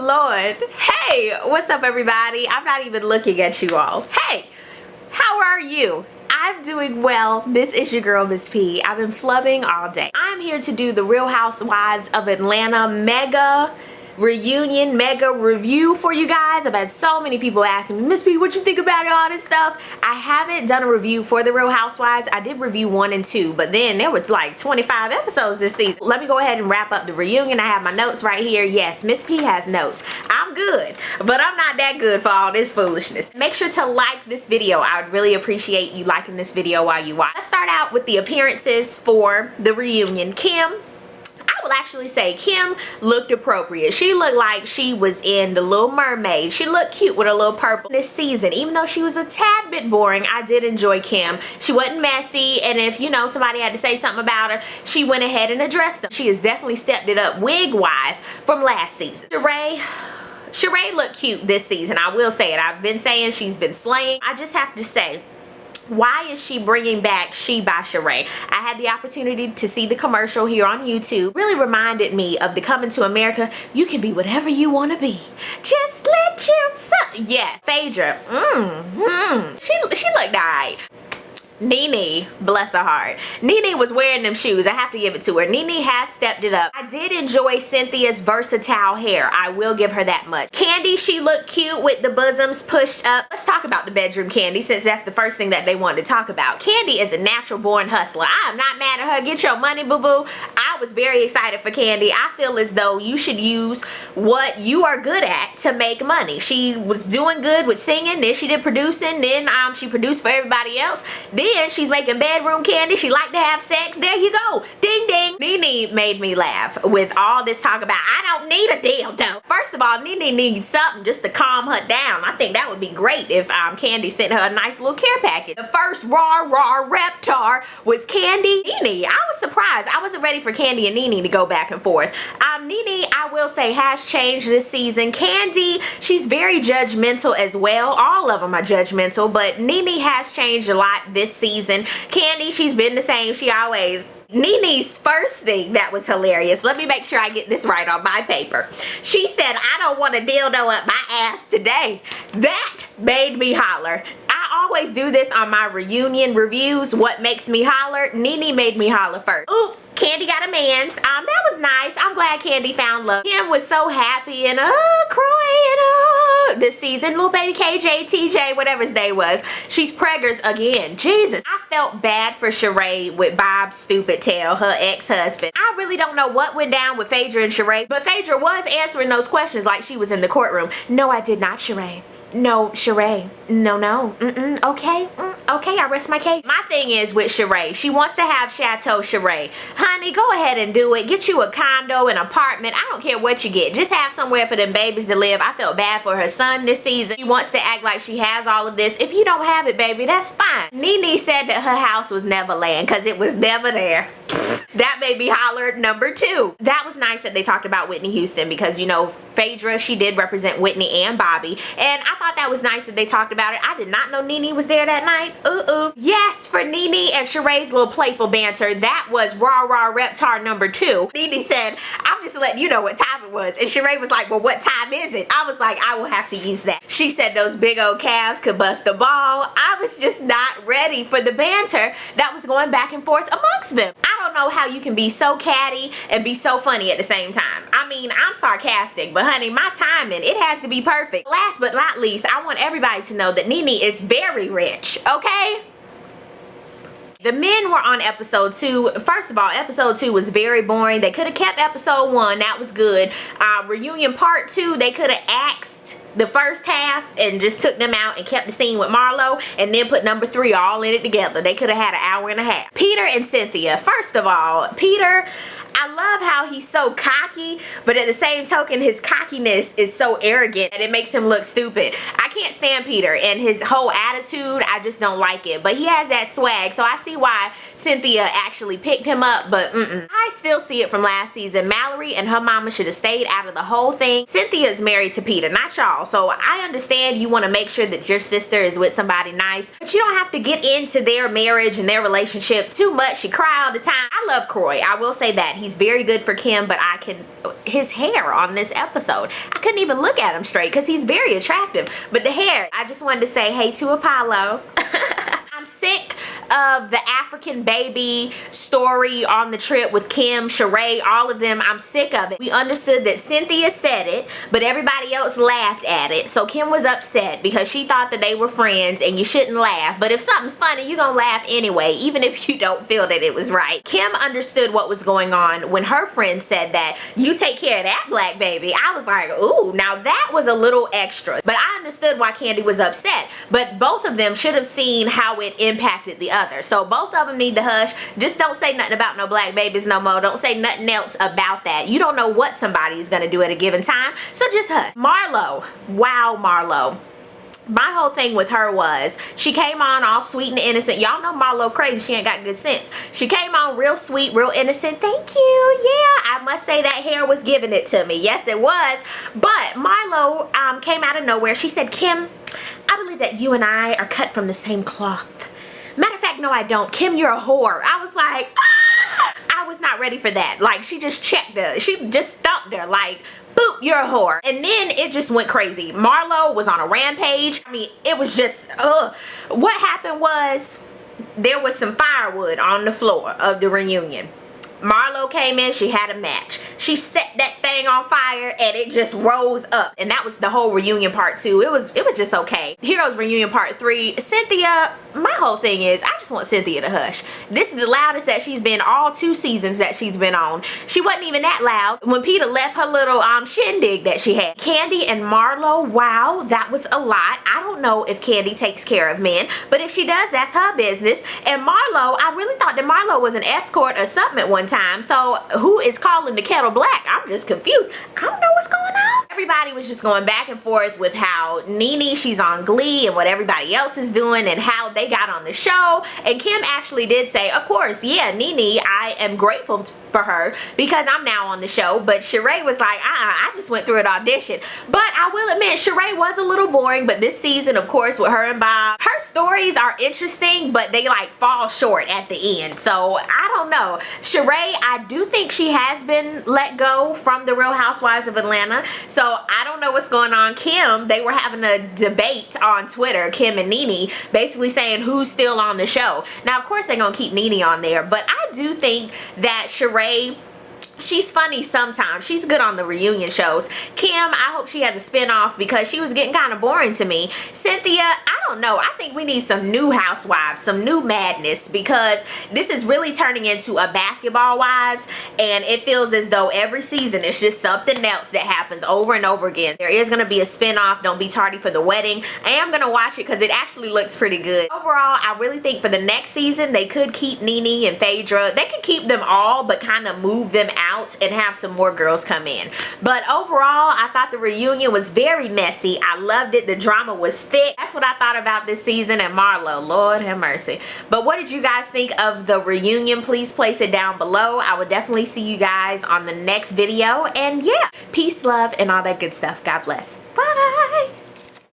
Lord. Hey, what's up everybody? I'm not even looking at you all. Hey, how are you? I'm doing well. This is your girl, Miss P. I've been flubbing all day. I'm here to do the Real Housewives of Atlanta mega reunion, mega review for you guys. I've had so many people asking me, Miss P, what you think about it, all this stuff? I haven't done a review for the Real Housewives. I did review 1 and 2, but then there was like 25 episodes this season. Let me go ahead and wrap up the reunion. I have my notes right here. Yes, Miss P has notes. I'm good, but I'm not that good for all this foolishness. Make sure to like this video. I would really appreciate you liking this video while you watch. Let's start out with the appearances for the reunion. Kim, I will actually say Kim looked appropriate. She looked like she was in The Little Mermaid. She looked cute with a little purple this season. Even though she was a tad bit boring, I did enjoy Kim. She wasn't messy, and if, you know, somebody had to say something about her, she went ahead and addressed them. She has definitely stepped it up wig-wise from last season. Sheree looked cute this season. I will say it. I've been saying she's been slaying. I just have to say, why is she bringing back She by Sheree? I had the opportunity to see the commercial here on YouTube. Really reminded me of the Coming to America. You can be whatever you want to be. Just let yourself. Yeah, Phaedra. She looked alright. Nene, bless her heart. Nene was wearing them shoes. I have to give it to her. Nene has stepped it up. I did enjoy Cynthia's versatile hair. I will give her that much. Kandi, she looked cute with the bosoms pushed up. Let's talk about the bedroom Kandi, since that's the first thing that they wanted to talk about. Kandi is a natural born hustler. I am not mad at her. Get your money, boo-boo. I was very excited for Kandi. I feel as though you should use what you are good at to make money. She was doing good with singing, then she did producing, then she produced for everybody else. Then she's making bedroom candy. She liked to have sex. There you go. Ding ding. Nene made me laugh with all this talk about I don't need a dildo. First of all, Nene needs something just to calm her down. I think that would be great if Kandi sent her a nice little care package. The first raw reptar was Kandi. Nene, I was surprised. I wasn't ready for Kandi and Nene to go back and forth. Nene, I will say, has changed this season. Kandi, she's very judgmental as well. All of them are judgmental, but Nene has changed a lot this season. Kandi, she's been the same. She always... Nene's first thing that was hilarious. Let me make sure I get this right on my paper. She said, I don't want a dildo up my ass today. That made me holler. I always do this on my reunion reviews. What makes me holler? Nene made me holler first. Ooh. Kandi got a man's. That was nice. I'm glad Kandi found love. Kim was so happy and crying this season. Little baby KJ, TJ, whatever his name was. She's preggers again. Jesus. I felt bad for Sheree with Bob's stupid tail, her ex-husband. I really don't know what went down with Phaedra and Sheree, but Phaedra was answering those questions like she was in the courtroom. No, I did not, Sheree. No, Sheree. No. Okay. Okay, I rest my case. My thing is with Sheree, she wants to have Chateau Sheree. Honey, go ahead and do it. Get you a condo, an apartment. I don't care what you get. Just have somewhere for them babies to live. I felt bad for her son this season. She wants to act like she has all of this. If you don't have it, baby, that's fine. Nene said that her house was Neverland because it was never there. That made me holler. Number 2. That was nice that they talked about Whitney Houston because, you know, Phaedra, she did represent Whitney and Bobby. And I thought that was nice that they talked about it. I did not know Nene was there that night. Yes, for Nene and Sheree's little playful banter, that was raw reptar number 2. Nene said, I'm just letting you know what time it was. And Sheree was like, well, what time is it? I was like, I will have to use that. She said those big old calves could bust a ball. I was just not ready for the banter that was going back and forth amongst them. I don't know how you can be so catty and be so funny at the same time. I mean, I'm sarcastic, but honey, my timing, it has to be perfect. Last but not least, I want everybody to know that Nene is very rich, okay? The men were on episode 2. First of all, episode 2 was very boring. They could have kept episode 1. That was good. Reunion part 2, they could have axed the first half and just took them out and kept the scene with Marlo and then put number 3 all in it together. They could have had an hour and a half. Peter and Cynthia. First of all, Peter, I love how he's so cocky, but at the same token, his cockiness is so arrogant and it makes him look stupid. I can't stand Peter and his whole attitude. I just don't like it. But he has that swag, so I see why Cynthia actually picked him up, but I still see it from last season. Mallory and her mama should have stayed out of the whole thing. Cynthia is married to Peter, not y'all. y'all. So I understand you want to make sure that your sister is with somebody nice, but you don't have to get into their marriage and their relationship too much. She cry all the time. I love Kroy. I will say that. He's very good for Kim, but his hair on this episode, I couldn't even look at him straight because he's very attractive. But the hair, I just wanted to say hey to Apollo. I'm sick of the African baby story on the trip with Kim, Sheree, all of them. I'm sick of it. We understood that Cynthia said it, but everybody else laughed at it. So Kim was upset because she thought that they were friends and you shouldn't laugh. But if something's funny, you're gonna laugh anyway, even if you don't feel that it was right. Kim understood what was going on when her friend said that, you take care of that black baby. I was like, ooh, now that was a little extra. But I understood why Kandi was upset. But both of them should have seen how it impacted the other. So both of them need to hush. Just don't say nothing about no black babies no more. Don't say nothing else about that. You don't know what somebody is going to do at a given time. So just hush. Marlo. Wow, Marlo. My whole thing with her was she came on all sweet and innocent. Y'all know Marlo crazy. She ain't got good sense. She came on real sweet, real innocent. Thank you. Yeah, I must say that hair was giving it to me. Yes, it was. But Marlo came out of nowhere. She said, Kim, I believe that you and I are cut from the same cloth. Matter of fact, no, I don't. Kim, you're a whore. I was like, ah! I was not ready for that. Like, she just checked her. She just stumped her. Like, boop, you're a whore. And then it just went crazy. Marlo was on a rampage. I mean, it was just, ugh. What happened was there was some firewood on the floor of the reunion. Marlo came in, she had a match. She set that thing on fire and it just rose up. And that was the whole reunion part 2. It was just okay. Heroes reunion part 3. Cynthia, my whole thing is I just want Cynthia to hush. This is the loudest that she's been all 2 seasons that she's been on. She wasn't even that loud when Peter left her little shindig that she had. Kandi and Marlo, wow, that was a lot. I don't know if Kandi takes care of men, but if she does, that's her business. And Marlo, I really thought that Marlo was an escort or something at one time. So who is calling the kettle black? I'm just confused. I don't know what's going on. Everybody was just going back and forth with how Nene, she's on Glee, and what everybody else is doing and how they got on the show. And Kim actually did say, of course, yeah, Nene, I am grateful for her because I'm now on the show. But Sheree was like, I just went through an audition. But I will admit, Sheree was a little boring. But this season, of course, with her and Bob, her stories are interesting, but they like fall short at the end. So I don't know. Sheree, I do think she has been let go from the Real Housewives of Atlanta. So I don't know what's going on. Kim, they were having a debate on Twitter, Kim and Nene, basically saying who's still on the show. Now, of course, they're going to keep Nene on there, but I do think that Sheree, she's funny sometimes. She's good on the reunion shows. Kim, I hope she has a spinoff because she was getting kind of boring to me. Cynthia, I don't know. I think we need some new housewives, some new madness, because this is really turning into a Basketball Wives, and it feels as though every season it's just something else that happens over and over again. There is going to be a spinoff. Don't be tardy for the wedding. I am going to watch it because it actually looks pretty good. Overall, I really think for the next season, they could keep Nene and Phaedra. They could keep them all, but kind of move them out and have some more girls come in. But overall, I thought the reunion was very messy. I loved it. The drama was thick. That's what I thought about this season. And Marlo, Lord have mercy. But what did you guys think of the reunion? Please place it down below. I will definitely see you guys on the next video. And yeah, peace, love, and all that good stuff. God bless. Bye.